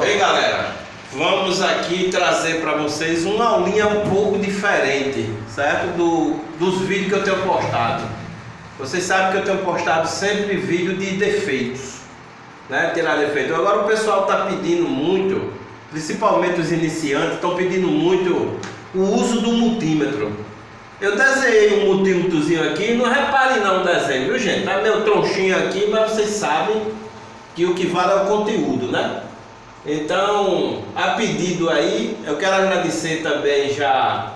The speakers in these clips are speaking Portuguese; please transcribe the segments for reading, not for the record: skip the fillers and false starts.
Ei galera, vamos aqui trazer para vocês uma aulinha um pouco diferente, certo? Dos vídeos que eu tenho postado. Vocês sabem que eu tenho postado sempre vídeo de defeitos, né? Tirar defeito. Agora o pessoal está pedindo muito, principalmente os iniciantes, estão pedindo muito o uso do multímetro. Eu desenhei um multímetrozinho aqui, não reparem não o desenho, viu gente? Tá meio tronchinho aqui, mas vocês sabem que o que vale é o conteúdo, né? Então, a pedido aí, eu quero agradecer também já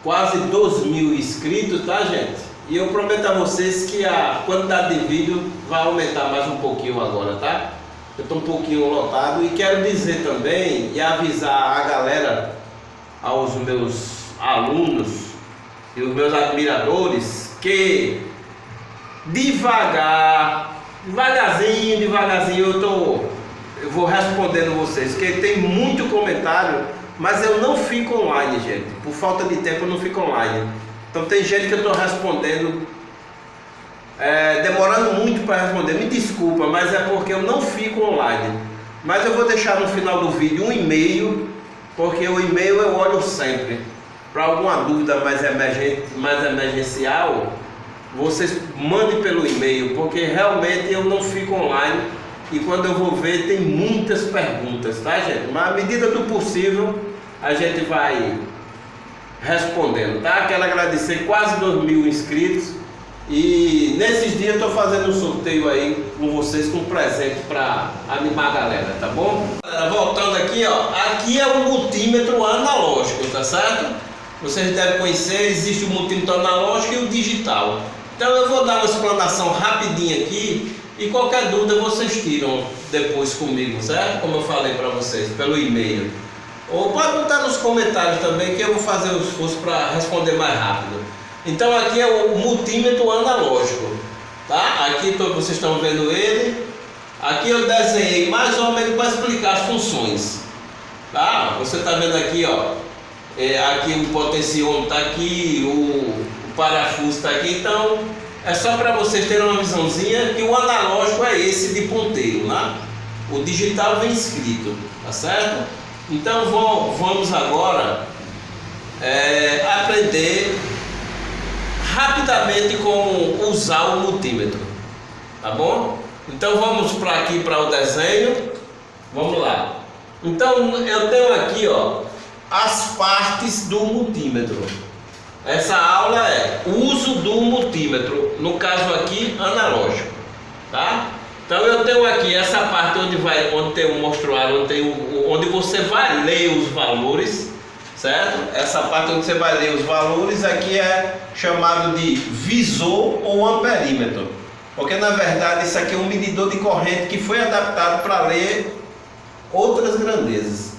quase 2.000 inscritos, tá gente? E eu prometo a vocês que a quantidade de vídeo vai aumentar mais um pouquinho agora, tá? Eu estou um pouquinho lotado e quero dizer também e avisar a galera, aos meus alunos e os meus admiradores, que devagarzinho eu vou respondendo vocês, porque tem muito comentário, mas eu não fico online, gente. Por falta de tempo eu não fico online. Então tem gente que eu estou respondendo, demorando muito para responder. Me desculpa, mas é porque eu não fico online. Mas eu vou deixar no final do vídeo um e-mail, porque o e-mail eu olho sempre. Para alguma dúvida mais emergencial, vocês mandem pelo e-mail, porque realmente eu não fico online. E quando eu vou ver, tem muitas perguntas, tá gente? Mas à medida do possível, a gente vai respondendo, tá? Quero agradecer quase 2.000 inscritos. E nesses dias eu tô fazendo um sorteio aí com vocês, com um presente para animar a galera, tá bom? Voltando aqui, ó. Aqui é o multímetro analógico, tá certo? Vocês devem conhecer, existe o multímetro analógico e o digital. Então eu vou dar uma explanação rapidinha aqui. E qualquer dúvida vocês tiram depois comigo, certo? Como eu falei para vocês, pelo e-mail. Ou pode botar nos comentários também, que eu vou fazer o esforço para responder mais rápido. Então aqui é o multímetro analógico, tá? Aqui vocês estão vendo ele. Aqui eu desenhei mais ou menos para explicar as funções, tá? Você está vendo aqui, ó. Aqui o potenciômetro está aqui, o parafuso está aqui, então é só para vocês terem uma visãozinha que o analógico é esse de ponteiro, né? O digital vem escrito, tá certo? Então vamos agora aprender rapidamente como usar o multímetro, tá bom? Então vamos aqui para o desenho, vamos lá. Então eu tenho aqui, ó, as partes do multímetro. Essa aula é uso do multímetro, no caso aqui analógico, tá? Então eu tenho aqui essa parte onde tem o mostruário, onde você vai ler os valores, certo? Essa parte onde você vai ler os valores aqui é chamado de visor ou amperímetro, porque na verdade isso aqui é um medidor de corrente que foi adaptado para ler outras grandezas.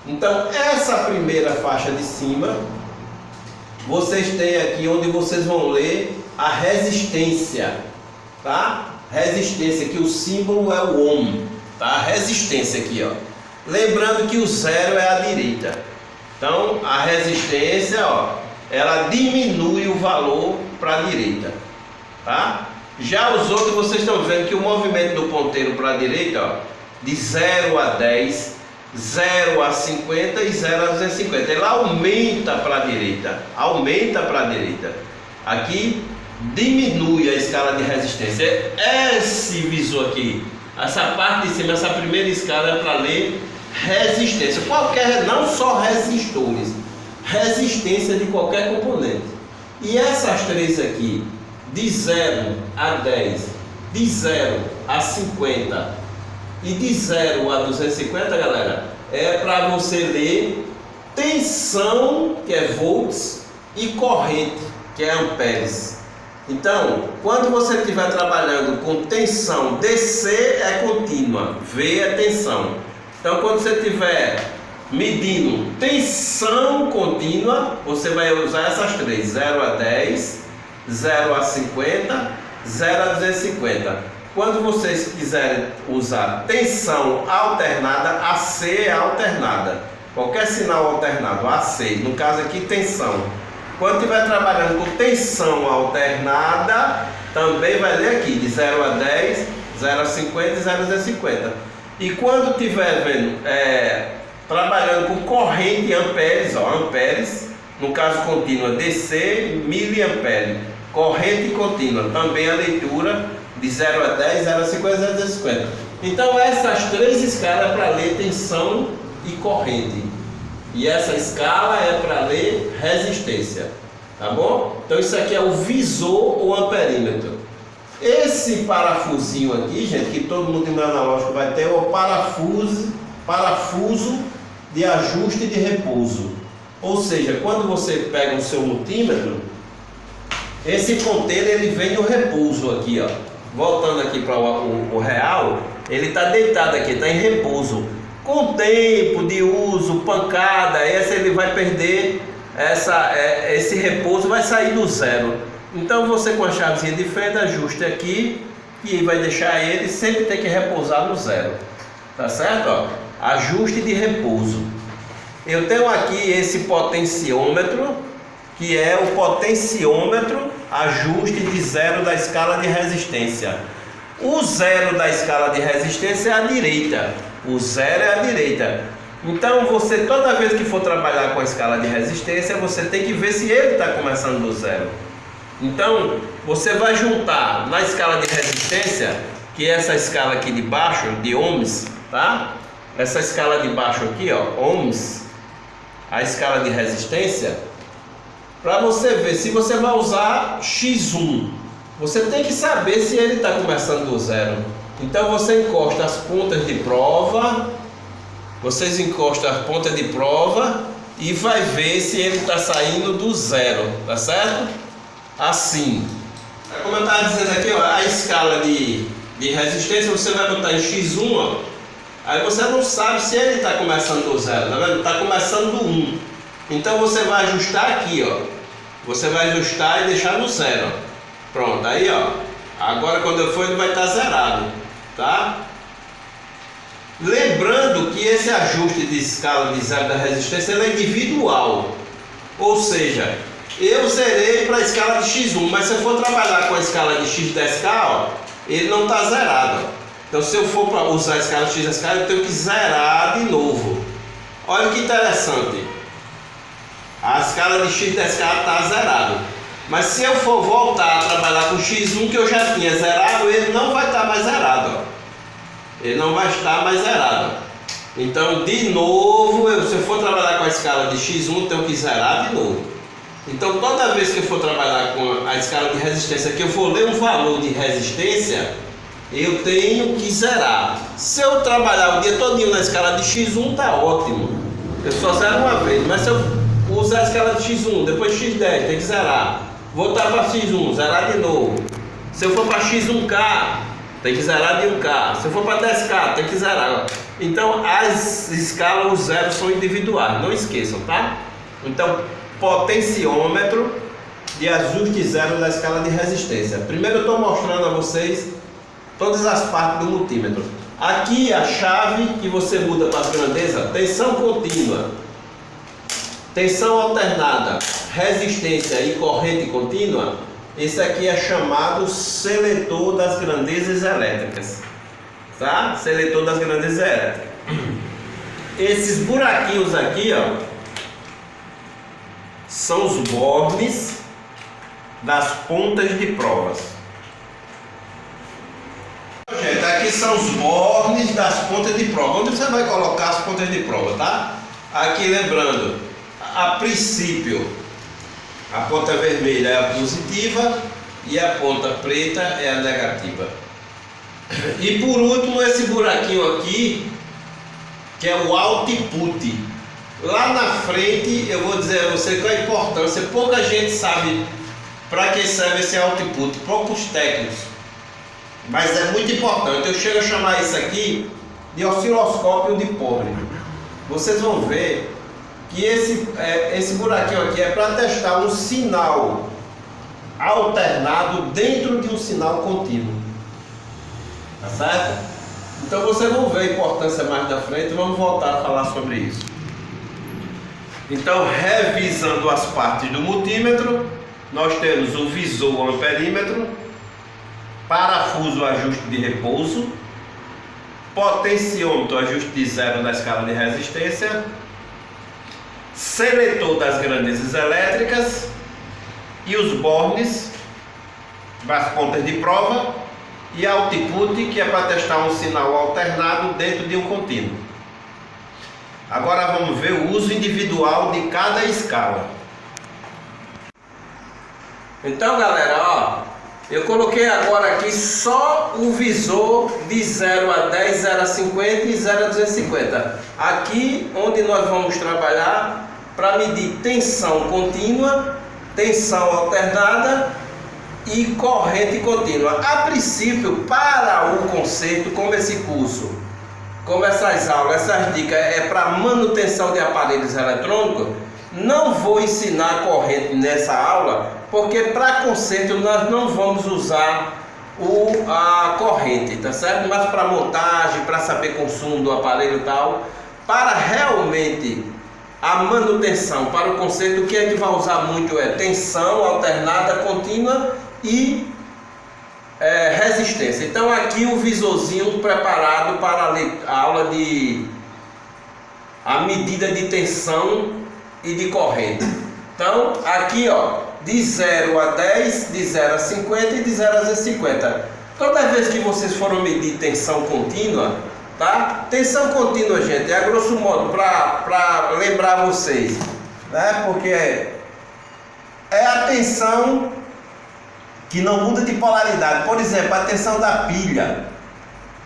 Então essa primeira faixa de cima, vocês têm aqui onde vocês vão ler a resistência, tá? Resistência, que o símbolo é o ohm, tá? Resistência aqui, ó. Lembrando que o zero é à direita. Então a resistência, ó, ela diminui o valor para a direita, tá? Já os outros vocês estão vendo que o movimento do ponteiro para a direita, ó, de 0 a 10, 0 a 50 e 0 a 250, ele aumenta para a direita, aqui diminui a escala de resistência. Esse visor aqui, essa parte de cima, essa primeira escala é para ler resistência, não só resistores, resistência de qualquer componente. E essas três aqui, de 0 a 10, de 0 a 50 e de 0 a 250, galera, é para você ler tensão, que é volts, e corrente, que é amperes. Então, quando você estiver trabalhando com tensão, DC é contínua, V é tensão. Então, quando você estiver medindo tensão contínua, você vai usar essas três: 0 a 10, 0 a 50, 0 a 250. Quando vocês quiserem usar tensão alternada, AC é alternada. Qualquer sinal alternado, AC, no caso aqui tensão. Quando estiver trabalhando com tensão alternada, também vai ler aqui de 0 a 10, 0 a 50 e 0 a 250. E quando estiver vendo, trabalhando com corrente em amperes, amperes, no caso contínua DC, miliampere, corrente contínua, também a leitura de 0 a 10, 0 a 50, 0 a 50. Então essas três escalas é para ler tensão e corrente. E essa escala é para ler resistência. Tá bom? Então isso aqui é o visor ou amperímetro. Esse parafusinho aqui, gente, que todo mundo em analógico vai ter, é o parafuso de ajuste de repouso. Ou seja, quando você pega o seu multímetro, esse ponteiro ele vem no repouso aqui, ó. Voltando aqui para o real, ele está deitado aqui, está em repouso. Com o tempo de uso, pancada, ele vai perder esse repouso, vai sair do zero. Então você com a chavezinha de fenda ajuste aqui e vai deixar ele sempre ter que repousar no zero. Tá certo? Ó, ajuste de repouso. Eu tenho aqui esse potenciômetro, que é o potenciômetro ajuste de zero da escala de resistência. O zero da escala de resistência é a direita. O zero é a direita. Então você, toda vez que for trabalhar com a escala de resistência, você tem que ver se ele está começando do zero. Então você vai juntar na escala de resistência, que é essa escala aqui de baixo, de ohms, tá? Essa escala de baixo aqui, ó, ohms, a escala de resistência, para você ver se você vai usar X1. Você tem que saber se ele está começando do zero. Então você encosta as pontas de prova, vocês encostam as pontas de prova e vai ver se ele está saindo do zero, tá certo? Assim. Como eu estava dizendo aqui, ó, a escala de resistência você vai botar em X1, ó, aí você não sabe se ele está começando do zero, tá vendo? Está começando do 1. Então você vai ajustar aqui, ó. Você vai ajustar e deixar no zero. Pronto, aí ó. Agora quando eu for ele vai estar zerado, tá? Lembrando que esse ajuste de escala de zero da resistência ele é individual. Ou seja, eu zerei para a escala de X1, mas se eu for trabalhar com a escala de X10K, ó, ele não está zerado. Então se eu for para usar a escala de X10K, eu tenho que zerar de novo. Olha que interessante. A escala de X10K está zerado. Mas se eu for voltar a trabalhar com X1 que eu já tinha zerado, ele não vai estar mais zerado, ó. Ele não vai estar mais zerado. Então de novo, se eu for trabalhar com a escala de X1, eu tenho que zerar de novo. Então toda vez que eu for trabalhar com a escala de resistência, que eu for ler um valor de resistência, eu tenho que zerar. Se eu trabalhar o dia todinho na escala de X1, está ótimo. Eu só zero uma vez. Mas se eu usar a escala de X1, depois X10, tem que zerar. Voltar para X1, zerar de novo. Se eu for para X1K, tem que zerar de 1K. Se eu for para 10K, tem que zerar. Então as escalas, os zeros são individuais, não esqueçam, tá? Então, potenciômetro de ajuste zero da escala de resistência. Primeiro eu estou mostrando a vocês todas as partes do multímetro. Aqui a chave que você muda para as grandezas, tensão contínua, tensão alternada, resistência e corrente contínua. Esse aqui é chamado seletor das grandezas elétricas, tá? Seletor das grandezas elétricas. Esses buraquinhos aqui, ó, são os bornes das pontas de provas. Gente, aqui são os bornes das pontas de prova. Onde você vai colocar as pontas de prova, tá? Aqui lembrando, a princípio, a ponta vermelha é a positiva e a ponta preta é a negativa. E por último, esse buraquinho aqui, que é o output. Lá na frente eu vou dizer a você qual é a importância. Pouca gente sabe para que serve esse output, poucos técnicos, mas é muito importante. Eu chego a chamar isso aqui de osciloscópio de pobre. Vocês vão ver que esse buraquinho aqui é para testar um sinal alternado dentro de um sinal contínuo, tá certo? Então vocês vão ver a importância mais da frente. Vamos voltar a falar sobre isso. Então, revisando as partes do multímetro, nós temos o visor, o amperímetro, parafuso, ajuste de repouso, potenciômetro, ajuste de zero na escala de resistência, seletor das grandezas elétricas e os bornes, as pontas de prova, e output, que é para testar um sinal alternado dentro de um contínuo. Agora vamos ver o uso individual de cada escala. Então, galera, ó, eu coloquei agora aqui só o visor de 0 a 10, 0 a 50 e 0 a 250. Aqui onde nós vamos trabalhar para medir tensão contínua, tensão alternada e corrente contínua. A princípio, para o conserto, como esse curso, como essas aulas, essas dicas é para manutenção de aparelhos eletrônicos, não vou ensinar corrente nessa aula, porque para conserto nós não vamos usar a corrente, tá certo? Mas para montagem, para saber consumo do aparelho e tal, para realmente a manutenção, para o conserto, o que a gente vai usar muito é tensão alternada contínua e resistência. Então aqui o visorzinho preparado para a aula de a medida de tensão e de corrente. Então aqui, ó, de 0 a 10, de 0 a 50 e de 0 a 250. Toda vez que vocês foram medir tensão contínua, tá? Tensão contínua, gente, é a grosso modo para lembrar vocês, né? Porque é a tensão que não muda de polaridade. Por exemplo, a tensão da pilha.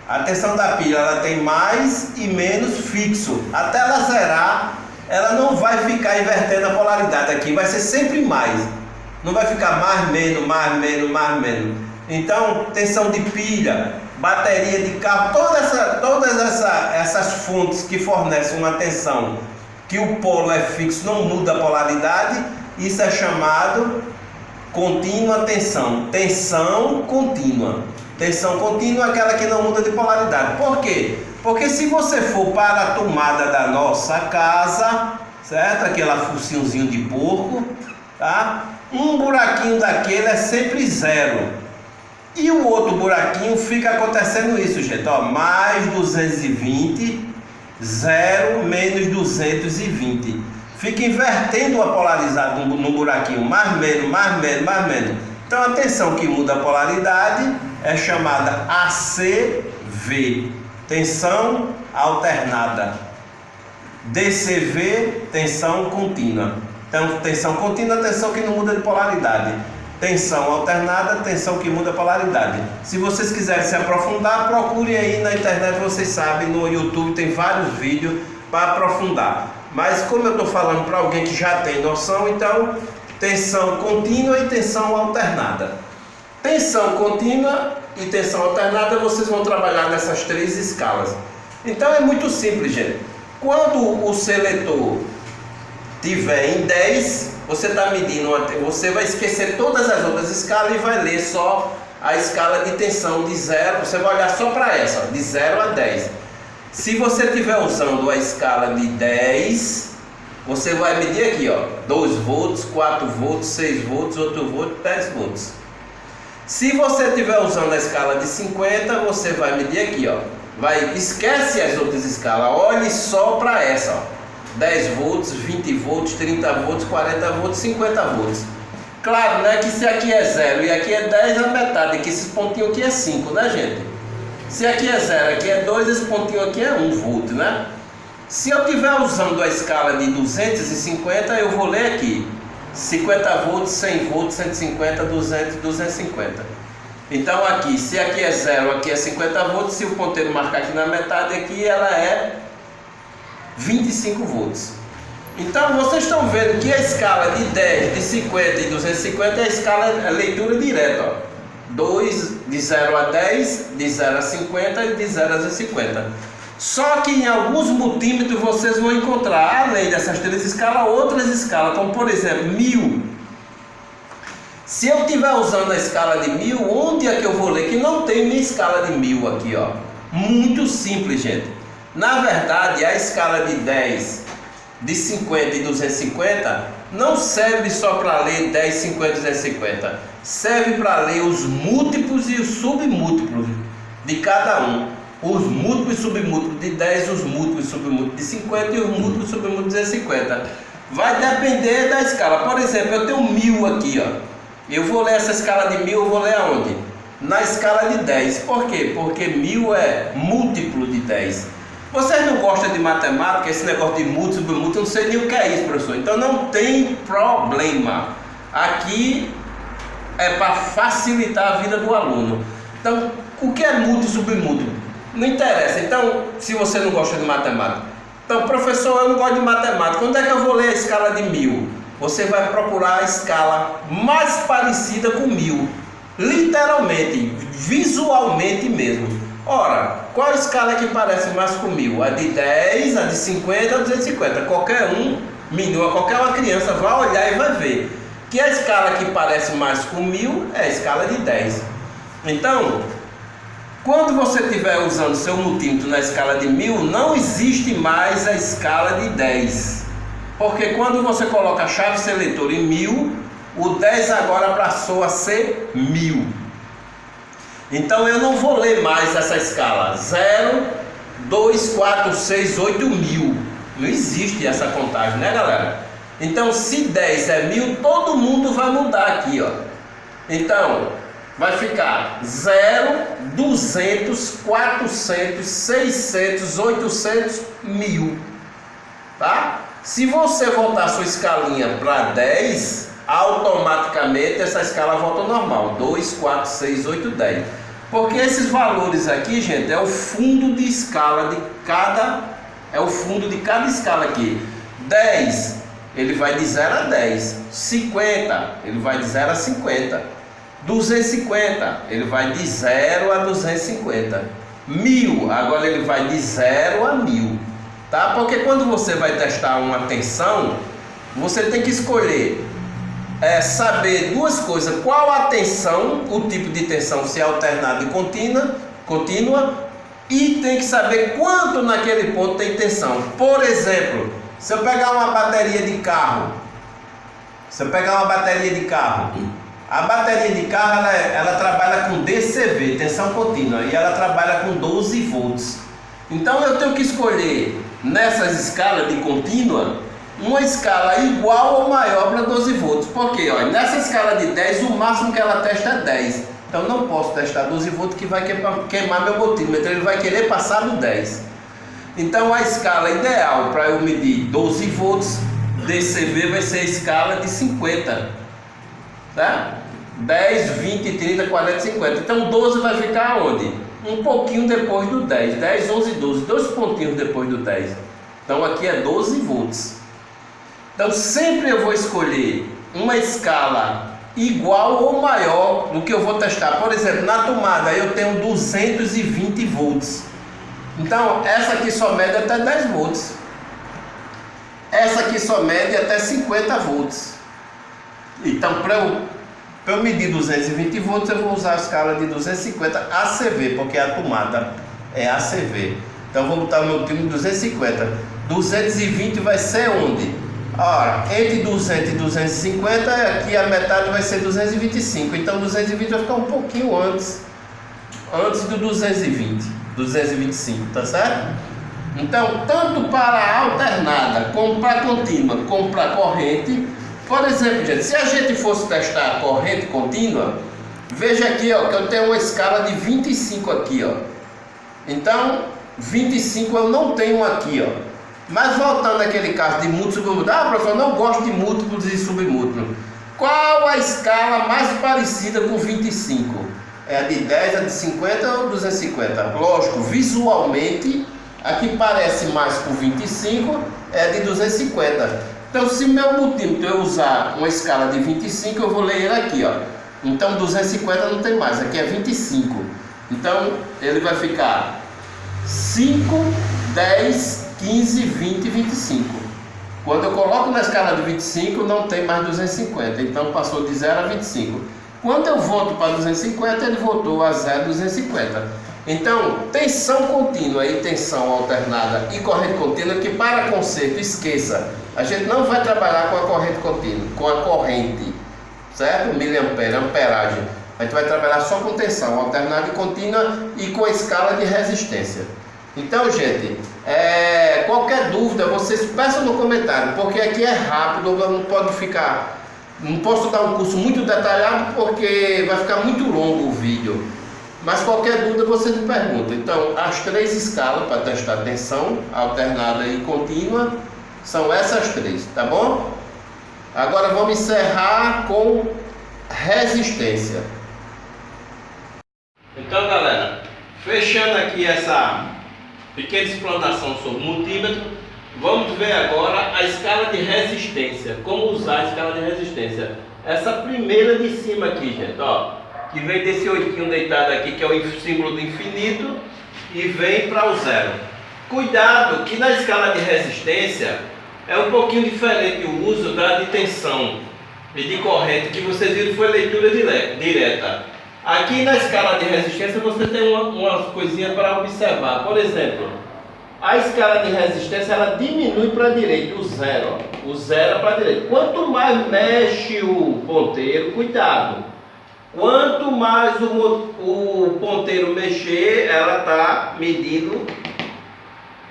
A tensão da pilha, ela tem mais e menos fixo. Até ela zerar, ela não vai ficar invertendo a polaridade aqui. Vai ser sempre mais. Não vai ficar mais, menos, mais, menos, mais, menos. Então, tensão de pilha, bateria de carro, todas essas fontes que fornecem uma tensão que o polo é fixo, não muda a polaridade, isso é chamado contínua tensão. Tensão contínua. Tensão contínua é aquela que não muda de polaridade. Por quê? Porque se você for para a tomada da nossa casa, certo? Aquele focinhozinho de porco, tá? Um buraquinho daquele é sempre zero. E o outro buraquinho fica acontecendo isso, gente. Ó, mais 220, zero menos 220. Fica invertendo a polaridade no buraquinho, mais menos, mais menos, mais menos. Então a tensão que muda a polaridade é chamada ACV, tensão alternada. DCV, tensão contínua. Então tensão contínua, tensão que não muda de polaridade. Tensão alternada, tensão que muda a polaridade. Se vocês quiserem se aprofundar, procurem aí na internet, vocês sabem, no YouTube tem vários vídeos para aprofundar. Mas como eu estou falando para alguém que já tem noção, então tensão contínua e tensão alternada. Tensão contínua e tensão alternada vocês vão trabalhar nessas três escalas. Então é muito simples, gente. Quando o seletor tiver em 10, você está medindo, você vai esquecer todas as outras escalas e vai ler só a escala de tensão de 0, você vai olhar só para essa, de 0 a 10. Se você estiver usando a escala de 10, você vai medir aqui, ó, 2 volts, 4 volts, 6 volts, 8 volts, 10 volts. Se você estiver usando a escala de 50, você vai medir aqui, ó, esquece as outras escalas, olhe só para essa, ó. 10 volts, 20 volts, 30 volts, 40 volts, 50 volts. Claro, né, que se aqui é 0 e aqui é 10, a metade, que esse pontinho aqui é 5, né, gente? Se aqui é 0, aqui é 2, esse pontinho aqui é 1 volt, né? Se eu estiver usando a escala de 250, eu vou ler aqui 50 volts, 100 volts, 150, 200, 250. Então aqui, se aqui é 0, aqui é 50 volts, se o ponteiro marcar aqui na metade, aqui ela é 25 volts. Então vocês estão vendo que a escala de 10, de 50 e 250 é a escala a leitura direta, ó. 2 de 0 a 10, de 0 a 50 e de 0 a 250. Só que em alguns multímetros vocês vão encontrar, além dessas três escalas, outras escalas, como por exemplo 1000. Se eu estiver usando a escala de 1000, onde é que eu vou ler? Que não tem minha escala de 1000 aqui, ó. Muito simples, gente. Na verdade, a escala de 10, de 50 e 250 não serve só para ler 10, 50 e 250. Serve para ler os múltiplos e os submúltiplos de cada um. os múltiplos e submúltiplos de 10, os múltiplos e submúltiplos de 50 e os múltiplos e submúltiplos de 250. Vai depender da escala. Por exemplo, eu tenho 1000 aqui, ó. Eu vou ler essa escala de 1000, eu vou ler aonde? Na escala de 10. Por quê? Porque 1000 é múltiplo de 10. Vocês não gostam de matemática, esse negócio de múltiplo, submúltiplo, eu não sei nem o que é isso, professor. Então não tem problema. Aqui é para facilitar a vida do aluno. Então, o que é múltiplo e submúltiplo? Não interessa. Então, se você não gosta de matemática, então, professor, eu não gosto de matemática, onde é que eu vou ler a escala de 1000? Você vai procurar a escala mais parecida com 1000, literalmente, visualmente mesmo. Ora, qual escala que parece mais com 1000? A de 10, a de 50, a de 250. Qualquer menino, qualquer uma criança vai olhar e vai ver que a escala que parece mais com 1000 é a escala de 10. Então, quando você estiver usando seu multímetro na escala de 1000, não existe mais a escala de 10. Porque quando você coloca a chave seletora em 1000, o 10 agora passou a ser 1000. Então eu não vou ler mais essa escala 0, 2, 4, 6, 8, 1000. Não existe essa contagem, né, galera? Então se 10 é 1000, todo mundo vai mudar aqui, ó. Então vai ficar 0, 200, 400, 600, 800, 1000. Tá? Se você voltar a sua escalinha para 10, automaticamente essa escala volta ao normal. 2, 4, 6, 8, 10. Porque esses valores aqui, gente, é o fundo de escala de cada... É o fundo de cada escala aqui. 10, ele vai de 0 a 10. 50, ele vai de 0 a 50. 250, ele vai de 0 a 250. 1000, agora ele vai de 0 a 1000. Tá? Porque quando você vai testar uma tensão, você tem que escolher saber duas coisas: qual a tensão, o tipo de tensão, se é alternada e contínua, e tem que saber quanto naquele ponto tem tensão. Por exemplo, se eu pegar uma bateria de carro, a bateria de carro ela trabalha com DCV, tensão contínua, e ela trabalha com 12 volts. Então eu tenho que escolher nessas escalas de contínua uma escala igual ou maior para 12 volts. Porque nessa escala de 10 o máximo que ela testa é 10. Então não posso testar 12 volts que vai queimar meu multímetro, ele vai querer passar do 10. Então a escala ideal para eu medir 12 volts DCV vai ser a escala de 50, tá? 10, 20, 30, 40, 50. Então 12 vai ficar onde? Um pouquinho depois do 10, 10, 11, 12, dois pontinhos depois do 10. Então aqui é 12 volts. Então sempre eu vou escolher uma escala igual ou maior do que eu vou testar. Por exemplo, na tomada eu tenho 220 volts. Então essa aqui só mede até 10 volts. Essa aqui só mede até 50 volts. Então para eu medir 220 volts, eu vou usar a escala de 250 ACV, porque a tomada é ACV. Então vou botar o meu time de 250. 220 vai ser onde? Ora, entre 200 e 250, aqui a metade vai ser 225. Então 220 vai ficar um pouquinho antes do 220, 225, tá certo? Então, tanto para a alternada, como para a contínua, como para a corrente. Por exemplo, gente, se a gente fosse testar a corrente contínua, veja aqui, ó, que eu tenho uma escala de 25 aqui, ó. Então, 25 eu não tenho aqui, ó. Mas voltando àquele caso de múltiplos e submúltiplos, professor, eu não gosto de múltiplos e submúltiplos. Qual a escala mais parecida com 25? É a de 10, a de 50 ou 250? Lógico, visualmente, a que parece mais com 25 é a de 250. Então, se meu multímetro eu usar uma escala de 25, eu vou ler ele aqui, ó. Então, 250 não tem mais, aqui é 25. Então, ele vai ficar 5, 10, 15, 20, 25. Quando eu coloco na escala de 25, não tem mais 250. Então, passou de 0 a 25. Quando eu volto para 250, ele voltou a 0 a 250. Então, tensão contínua e tensão alternada e corrente contínua, que para conceito, esqueça. A gente não vai trabalhar com a corrente contínua, com a corrente, certo? Miliampere, amperagem. A gente vai trabalhar só com tensão alternada e contínua e com a escala de resistência. Então, gente, qualquer dúvida vocês peçam no comentário, porque aqui é rápido, não posso dar um curso muito detalhado porque vai ficar muito longo o vídeo. Mas qualquer dúvida vocês me perguntam. Então, as 3 escalas para testar tensão alternada e contínua são essas 3, tá bom? Agora vamos encerrar com resistência. Então, galera, fechando aqui essa pequena explanação sobre o multímetro, vamos ver agora a escala de resistência. Como usar a escala de resistência? Essa primeira de cima aqui, gente, ó, que vem desse oitinho deitado aqui, que é o símbolo do infinito, e vem para o zero. Cuidado que na escala de resistência é um pouquinho diferente o uso da de tensão e de corrente, que vocês viram foi leitura direta. Aqui na escala de resistência você tem uma coisinha para observar. Por exemplo, a escala de resistência ela diminui para a direita, o zero para a direita. Quanto mais mexe o ponteiro, cuidado, quanto mais o ponteiro mexer, ela está medindo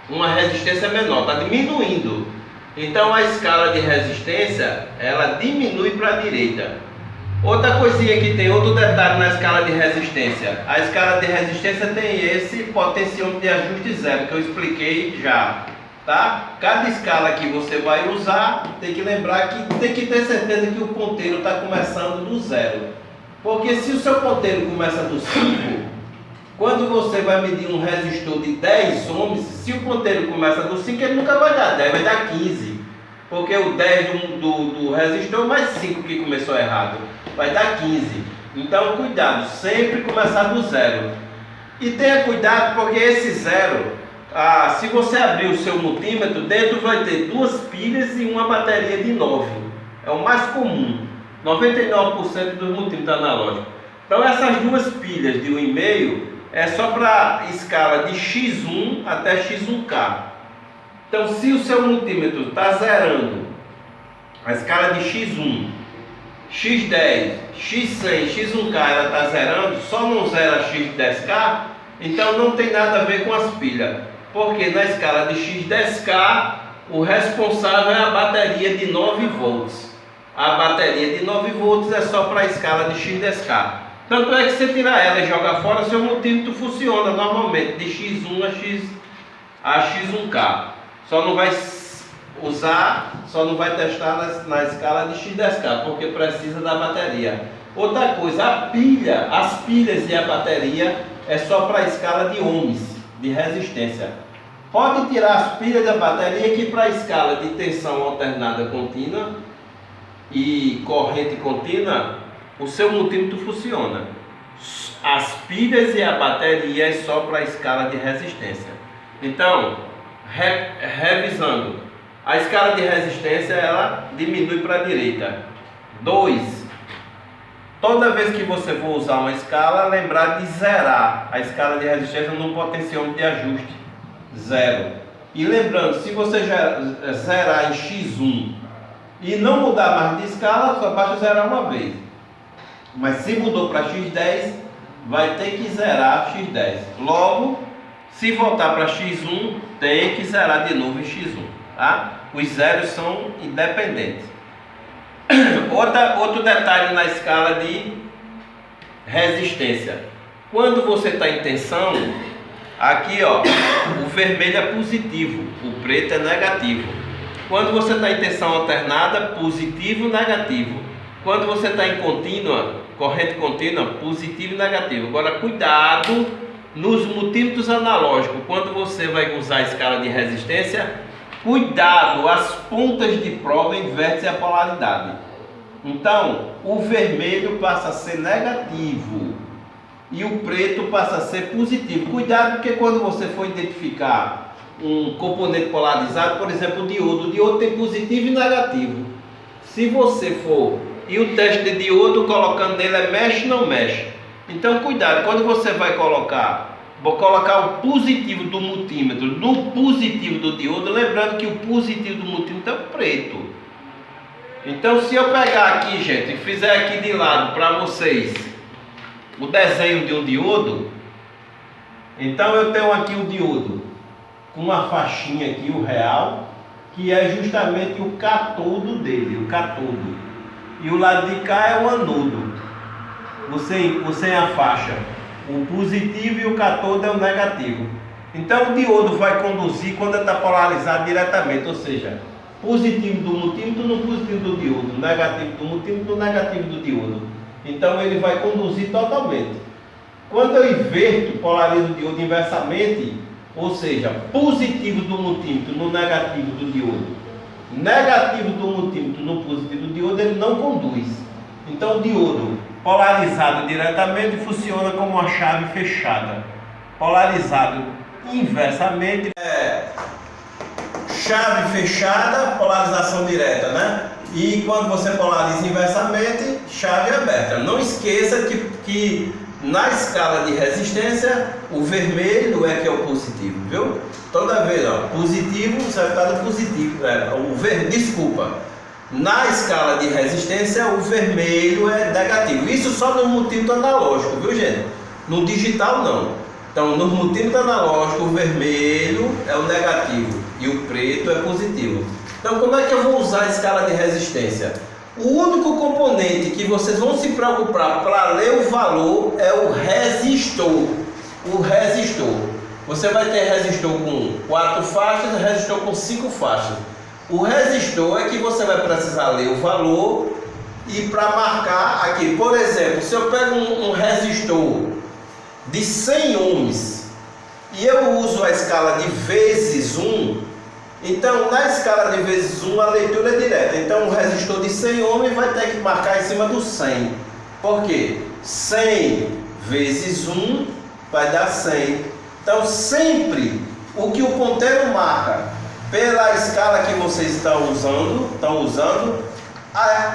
uma resistência menor, está diminuindo. Então a escala de resistência ela diminui para a direita. Outra coisinha que tem, outro detalhe na escala de resistência. A escala de resistência tem esse potenciômetro de ajuste zero que eu expliquei já, tá? Cada escala que você vai usar, tem que lembrar que tem que ter certeza que o ponteiro está começando do zero. Porque se o seu ponteiro começa do 5, quando você vai medir um resistor de 10 ohms, se o ponteiro começa do 5, ele nunca vai dar 10, vai dar 15. Porque o 10 do resistor mais 5 que começou errado, vai dar 15. Então cuidado, sempre começar do zero. E tenha cuidado porque esse zero, se você abrir o seu multímetro, dentro vai ter 2 pilhas e uma bateria de 9. É o mais comum, 99% dos multímetros analógicos. Então essas 2 pilhas de 1,5 é só para escala de X1 até X1K. Então, se o seu multímetro está zerando a escala de X1, X10, X100, X1K, ela está zerando, só não zera X10K, então não tem nada a ver com as pilhas. Porque na escala de X10K, o responsável é a bateria de 9 volts. A bateria de 9 volts é só para a escala de X10K. Tanto é que você tirar ela e jogar fora, seu multímetro funciona normalmente de X1 a X1K. Só não vai usar, só não vai testar na escala de X10K, porque precisa da bateria. Outra coisa, as pilhas e a bateria é só para a escala de ohms, de resistência. Pode tirar as pilhas da bateria que para a escala de tensão alternada contínua e corrente contínua, o seu multímetro funciona. As pilhas e a bateria é só para a escala de resistência. Então, revisando, a escala de resistência ela diminui para a direita. 2. Toda vez que você for usar uma escala, lembrar de zerar a escala de resistência no potenciômetro de ajuste 0. E lembrando, se você zerar em X1 e não mudar mais de escala, só basta zerar uma vez. Mas se mudou para X10, vai ter que zerar X10. Logo, se voltar para X1, tem que zerar de novo em X1, tá? Os zeros são independentes. Outro detalhe na escala de resistência. Quando você está em tensão, aqui ó, o vermelho é positivo, o preto é negativo. Quando você está em tensão alternada, positivo, negativo. Quando você está em contínua, corrente contínua, positivo e negativo. Agora cuidado nos multímetros analógicos, quando você vai usar a escala de resistência, cuidado, as pontas de prova invertem a polaridade. Então, o vermelho passa a ser negativo e o preto passa a ser positivo. Cuidado, porque quando você for identificar um componente polarizado, por exemplo, o diodo tem positivo e negativo. Se você for, e o teste de diodo, colocando nele é mexe ou não mexe. Então cuidado, quando você vai colocar, vou colocar o positivo do multímetro no positivo do diodo, lembrando que o positivo do multímetro é o preto. Então se eu pegar aqui, gente, e fizer aqui de lado para vocês o desenho de um diodo, então eu tenho aqui o diodo com uma faixinha aqui, o real, que é justamente o catodo dele, o catodo. E o lado de cá é o anodo. Você é a faixa, o positivo, e o catodo é o negativo. Então o diodo vai conduzir quando está polarizado diretamente, ou seja, positivo do multímetro no positivo do diodo, negativo do multímetro no negativo do diodo. Então ele vai conduzir totalmente. Quando eu inverto, polarizo o diodo inversamente, ou seja, positivo do multímetro no negativo do diodo, negativo do multímetro no positivo do diodo, ele não conduz. Então o diodo polarizado diretamente funciona como uma chave fechada. Polarizado inversamente chave fechada, polarização direta, né? E quando você polariza inversamente, chave aberta. Não esqueça que na escala de resistência, o vermelho é que é o positivo, viu? Toda vez, ó, positivo, você vai ficar no positivo. Desculpa. Na escala de resistência, o vermelho é negativo. Isso só no multímetro analógico, viu, gente? No digital, não. Então, no multímetro analógico, o vermelho é o negativo e o preto é positivo. Então, como é que eu vou usar a escala de resistência? O único componente que vocês vão se preocupar para ler o valor é o resistor. O resistor. Você vai ter resistor com 4 faixas e resistor com 5 faixas. O resistor é que você vai precisar ler o valor e para marcar aqui. Por exemplo, se eu pego um resistor de 100 ohms e eu uso a escala de vezes 1, então na escala de vezes 1 a leitura é direta. Então o resistor de 100 ohms vai ter que marcar em cima do 100. Por quê? 100 vezes 1 vai dar 100. Então sempre o que o ponteiro marca pela escala que vocês estão usando,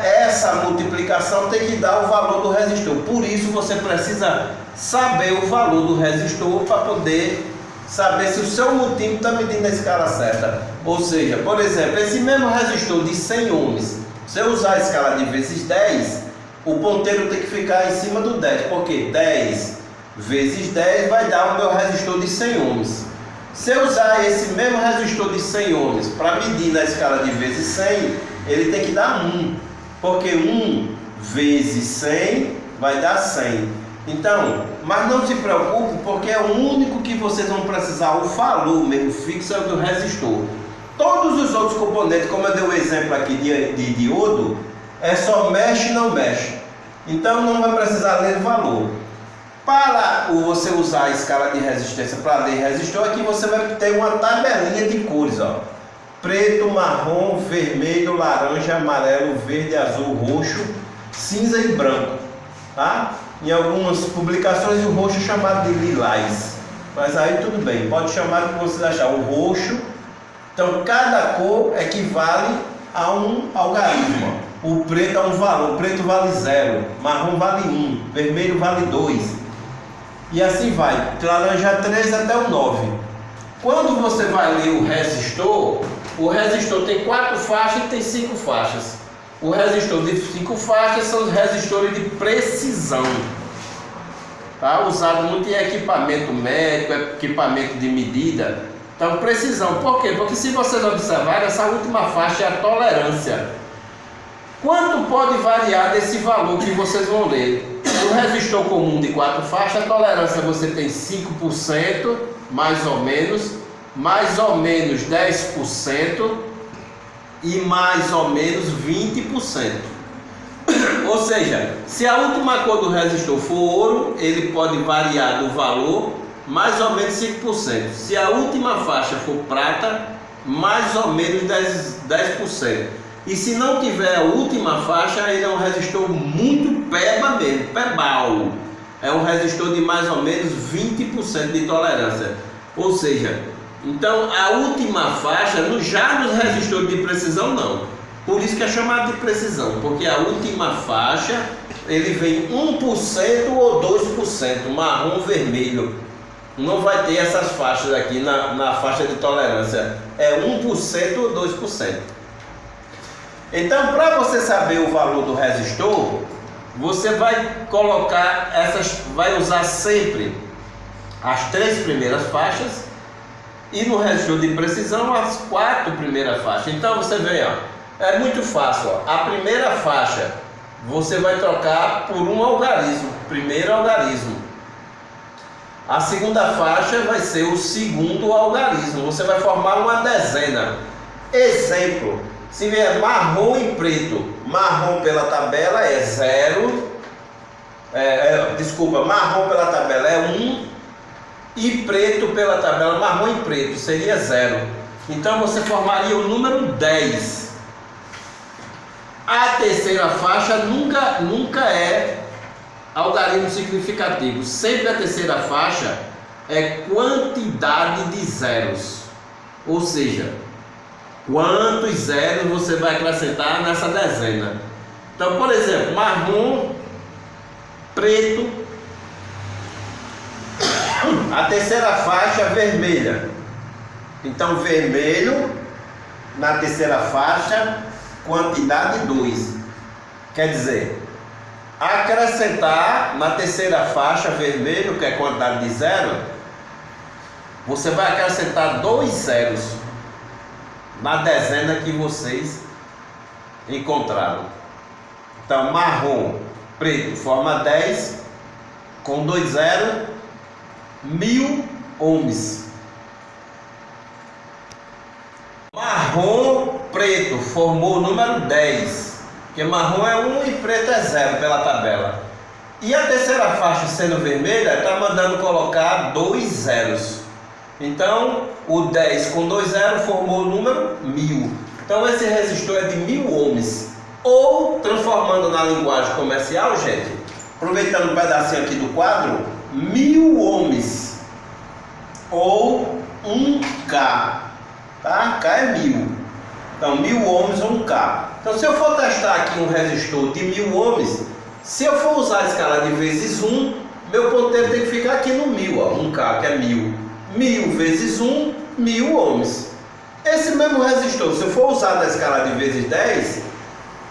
essa multiplicação tem que dar o valor do resistor. Por isso você precisa saber o valor do resistor para poder saber se o seu multímetro está medindo a escala certa. Ou seja, por exemplo, esse mesmo resistor de 100 ohms, se eu usar a escala de vezes 10, o ponteiro tem que ficar em cima do 10, porque 10 vezes 10 vai dar o meu resistor de 100 ohms. Se eu usar esse mesmo resistor de 100 ohms para medir na escala de vezes 100, ele tem que dar 1, porque 1 vezes 100 vai dar 100. Então, mas não se preocupe, porque é o único que vocês vão precisar, o valor mesmo fixo é o do resistor. Todos os outros componentes, como eu dei o exemplo aqui de diodo, é só mexe e não mexe. Então não vai precisar ler o valor. Para você usar a escala de resistência para ler resistor, aqui você vai ter uma tabelinha de cores, ó. Preto, marrom, vermelho, laranja, amarelo, verde, azul, roxo, cinza e branco, tá? Em algumas publicações o roxo é chamado de lilás, mas aí tudo bem, pode chamar o que vocês acharem, o roxo. Então cada cor equivale a um algarismo. O preto é um valor, o preto vale 0, marrom vale 1, vermelho vale 2. E assim vai, de laranja 3 até o 9. Quando você vai ler o resistor tem 4 faixas e tem 5 faixas. O resistor de 5 faixas são os resistores de precisão, tá? Usado muito em equipamento médico, equipamento de medida. Então, precisão. Por quê? Porque se vocês observarem, essa última faixa é a tolerância. Quanto pode variar desse valor que vocês vão ler? No resistor comum de 4 faixas, a tolerância você tem 5%, mais ou menos 10% e mais ou menos 20%. Ou seja, se a última cor do resistor for ouro, ele pode variar do valor mais ou menos 5%. Se a última faixa for prata, mais ou menos 10%. E se não tiver a última faixa, ele é um resistor muito peba mesmo, pebal. É um resistor de mais ou menos 20% de tolerância. Ou seja, então a última faixa, já nos resistores de precisão não. Por isso que é chamado de precisão, porque a última faixa, ele vem 1% ou 2%, marrom, vermelho. Não vai ter essas faixas aqui na faixa de tolerância. É 1% ou 2%. Então, para você saber o valor do resistor, você vai colocar vai usar sempre as 3 primeiras faixas e no resistor de precisão as 4 primeiras faixas. Então você vê, ó, é muito fácil, ó. A primeira faixa você vai trocar por um algarismo, primeiro algarismo. A segunda faixa vai ser o segundo algarismo. Você vai formar uma dezena. Exemplo, se vier marrom e preto, marrom pela tabela é 0, marrom pela tabela é 1 e preto pela tabela, marrom e preto seria 0. Então você formaria o número 10. A terceira faixa nunca é algarismo significativo. Sempre a terceira faixa é quantidade de zeros. Ou seja, quantos zeros você vai acrescentar nessa dezena. Então, por exemplo, marrom, preto, a terceira faixa vermelha. Então, vermelho na terceira faixa, quantidade 2. Quer dizer, acrescentar na terceira faixa vermelho, que é quantidade de 0, você vai acrescentar 2 zeros na dezena que vocês encontraram. Então, marrom, preto forma 10, com 2 zeros, 1000 ohms. Marrom, preto formou o número 10, porque marrom é 1 e preto é 0 pela tabela. E a terceira faixa sendo vermelha, está mandando colocar 2 zeros. Então, o 10 com 2 zeros formou o número 1000. Então, esse resistor é de 1000 ohms. Ou, transformando na linguagem comercial, gente, aproveitando um pedacinho aqui do quadro, 1000 ohms. Ou 1K. Tá? K é 1000. Então, 1000 ohms ou 1K. Então, se eu for testar aqui um resistor de 1000 ohms, se eu for usar a escala de vezes 1, meu ponteiro tem que ficar aqui no 1000, ó, 1K, que é 1000. 1000 vezes 1, 1000 ohms. Esse mesmo resistor, se eu for usar da escala de vezes 10,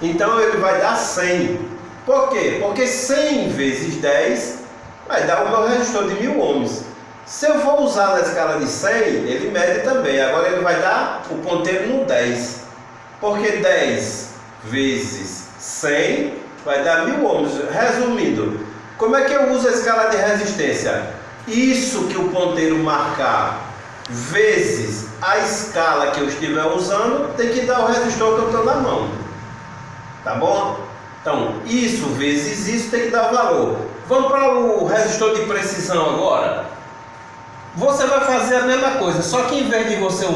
então ele vai dar 100. Por quê? Porque 100 vezes 10 vai dar o meu resistor de 1000 ohms. Se eu for usar na escala de 100, ele mede também. Agora ele vai dar o ponteiro no 10. Porque 10 vezes 100 vai dar 1000 ohms. Resumindo, como é que eu uso a escala de resistência? Isso que o ponteiro marcar vezes a escala que eu estiver usando, tem que dar o resistor que eu estou na mão. Tá bom? Então, isso vezes isso tem que dar o valor. Vamos para o resistor de precisão agora. Você vai fazer a mesma coisa, só que em vez de você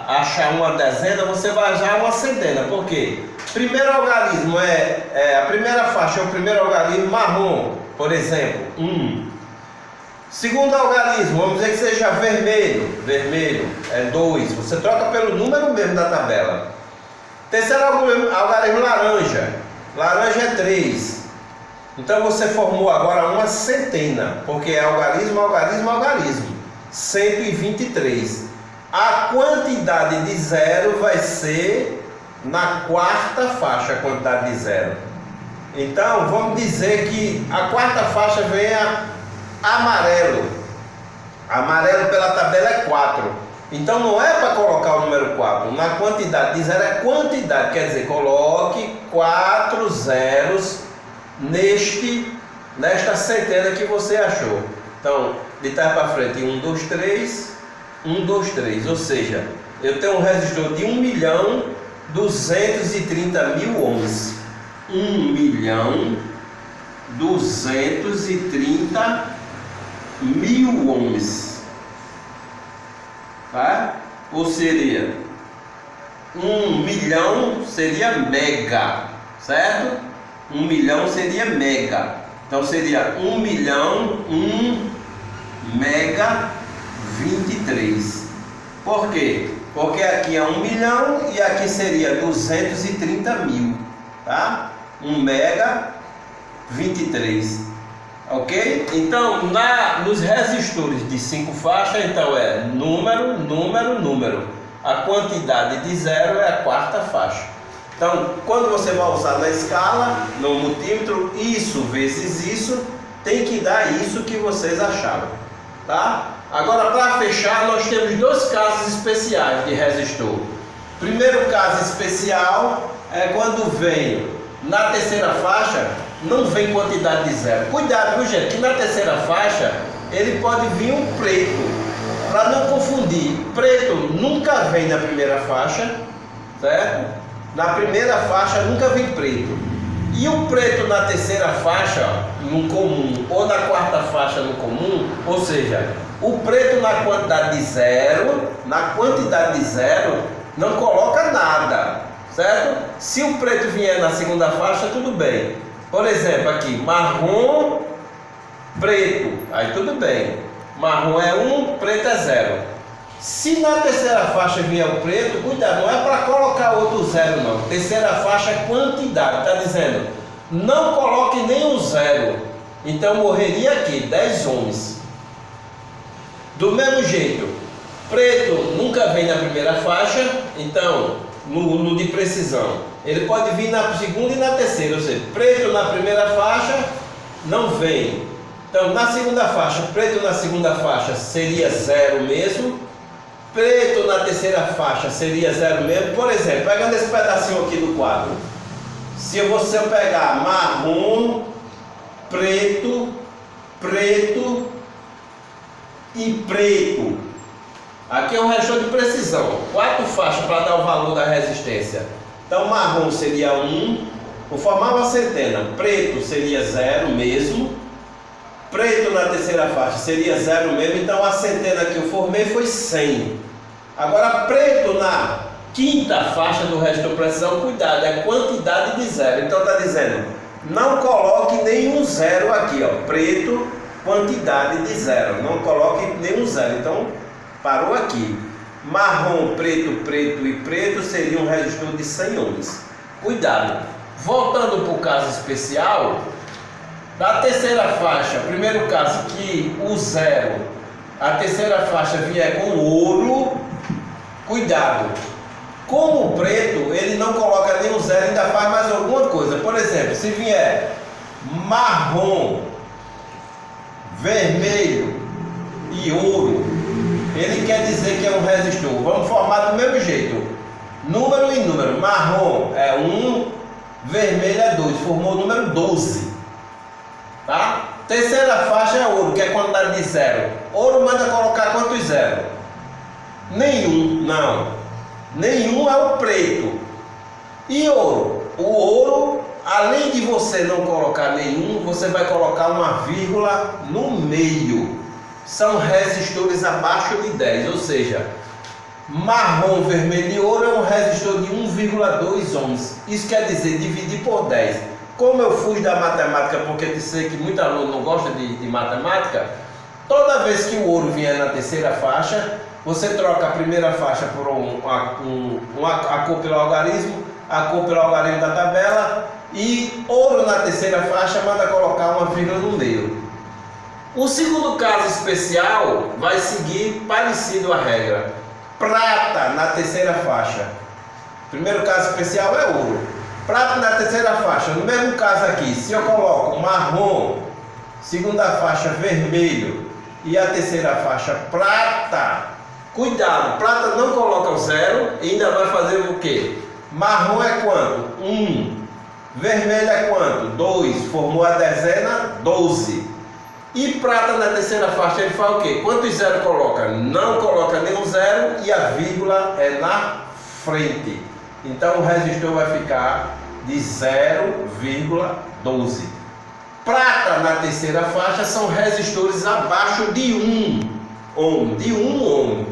achar uma dezena, você vai achar uma centena. Por quê? Primeiro algarismo a primeira faixa é o primeiro algarismo marrom, por exemplo, 1. Segundo algarismo, vamos dizer que seja vermelho. Vermelho é 2. Você troca pelo número mesmo da tabela. Terceiro algarismo laranja. Laranja é 3. Então você formou agora uma centena, porque é algarismo, algarismo, algarismo. 123. A quantidade de zero vai ser na quarta faixa, a quantidade de zero. Então vamos dizer que a quarta faixa venha amarelo. Amarelo pela tabela é 4. Então não é para colocar o número 4. Na quantidade de zero é quantidade. Quer dizer, coloque 4 zeros nesta centena que você achou. Então, de trás para frente, 1, 2, 3, 1, 2, 3. Ou seja, eu tenho um resistor de 1.230.000 ohms. 1.230.000 ohms. Tá? Ou seria 1 milhão seria mega, certo? 1 milhão seria mega. Então seria 1 milhão, 1 mega 23. Por quê? Porque aqui é 1 milhão e aqui seria 230.000, tá? 1 mega 23. Ok? Então, nos resistores de 5 faixas, então é número, número, número. A quantidade de zero é a quarta faixa. Então, quando você vai usar na escala, no multímetro, isso vezes isso, tem que dar isso que vocês acharam, tá? Agora, para fechar, nós temos dois casos especiais de resistor. Primeiro caso especial é quando vem na terceira faixa, não vem quantidade de zero. Cuidado, viu, gente, que na terceira faixa ele pode vir um preto. Para não confundir, preto nunca vem na primeira faixa, certo? Na primeira faixa nunca vem preto. E o preto na terceira faixa, no comum, ou na quarta faixa no comum, ou seja, o preto na quantidade de zero, não coloca nada, certo? Se o preto vier na segunda faixa, tudo bem. Por exemplo, aqui, marrom, preto, aí tudo bem. Marrom é 1, preto é 0. Se na terceira faixa vier o preto, cuidado, não é para colocar outro zero não. Terceira faixa é quantidade, está dizendo, não coloque nenhum zero. Então morreria aqui, 10 ohms. Do mesmo jeito, preto nunca vem na primeira faixa, então no de precisão, ele pode vir na segunda e na terceira, ou seja, preto na primeira faixa não vem. Então na segunda faixa, preto na segunda faixa seria 0 mesmo, preto na terceira faixa seria 0 mesmo. Por exemplo, pegando esse pedacinho aqui do quadro, se você pegar marrom, preto, preto e preto, aqui é um resistor de precisão, 4 faixas para dar o valor da resistência. Então marrom seria 1, vou formar uma centena, preto seria 0 mesmo, preto na terceira faixa seria 0 mesmo, então a centena que eu formei foi 100. Agora preto na quinta faixa do resistor de precisão, cuidado, é quantidade de zero. Então está dizendo, não coloque nenhum zero aqui, ó, preto, quantidade de zero, não coloque nenhum zero. Então parou aqui. Marrom, preto, preto e preto seria um resistor de 100 ohms. Cuidado. Voltando para o caso especial, da terceira faixa, primeiro caso que o zero, a terceira faixa vier com ouro, cuidado. Como o preto, ele não coloca nenhum zero, ainda faz mais alguma coisa. Por exemplo, se vier marrom, vermelho e ouro, ele quer dizer que é um resistor. Vamos formar do mesmo jeito, número e número. Marrom é 1, vermelho é 2, formou o número 12, tá? Terceira faixa é ouro, que é quantidade de zero. Ouro manda colocar quantos zero? Nenhum, não. Nenhum é o preto. E ouro? O ouro, além de você não colocar nenhum, você vai colocar uma vírgula no meio. São resistores abaixo de 10, ou seja, marrom, vermelho e ouro é um resistor de 1,2 ohms. Isso quer dizer dividir por 10. Como eu fujo da matemática, porque eu sei que muito aluno não gosta de matemática, toda vez que o ouro vier na terceira faixa, você troca a primeira faixa por a cor pelo algarismo, a cor pelo algarismo da tabela, e ouro na terceira faixa manda colocar uma vírgula no meio. O segundo caso especial vai seguir parecido à regra. Prata na terceira faixa. Primeiro caso especial é ouro. Prata na terceira faixa. No mesmo caso aqui, se eu coloco marrom, segunda faixa vermelho e a terceira faixa prata, cuidado, prata não coloca o zero e ainda vai fazer o quê? Marrom é quanto? 1. Vermelho é quanto? 2. Formou a dezena? 12. E prata na terceira faixa ele faz o quê? Quantos zero coloca? Não coloca nenhum zero e a vírgula é na frente. Então o resistor vai ficar de 0,12. Prata na terceira faixa são resistores abaixo de 1 ohm. De 1 ohm.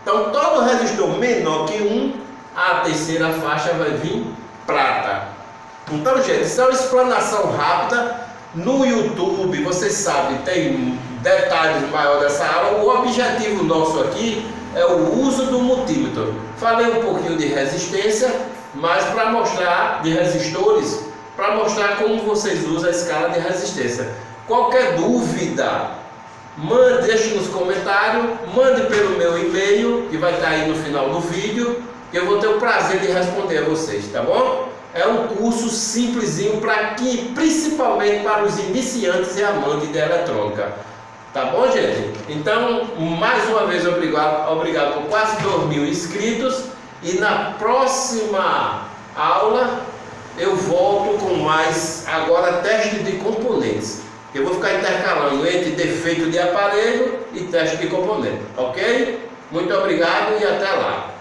Então todo resistor menor que 1, a terceira faixa vai vir prata. Então, gente, isso é uma explanação rápida. No YouTube, você sabe, tem detalhes maiores dessa aula. O objetivo nosso aqui é o uso do multímetro. Falei um pouquinho de resistência, mas para mostrar de resistores, para mostrar como vocês usam a escala de resistência. Qualquer dúvida, deixe nos comentários, mande pelo meu e-mail, que vai estar aí no final do vídeo, que eu vou ter o prazer de responder a vocês, tá bom? É um curso simplesinho para aqui, principalmente para os iniciantes e amantes de eletrônica. Tá bom, gente? Então, mais uma vez, obrigado por quase 2.000 inscritos. E na próxima aula eu volto com mais, agora, teste de componentes. Eu vou ficar intercalando entre defeito de aparelho e teste de componente, ok? Muito obrigado e até lá.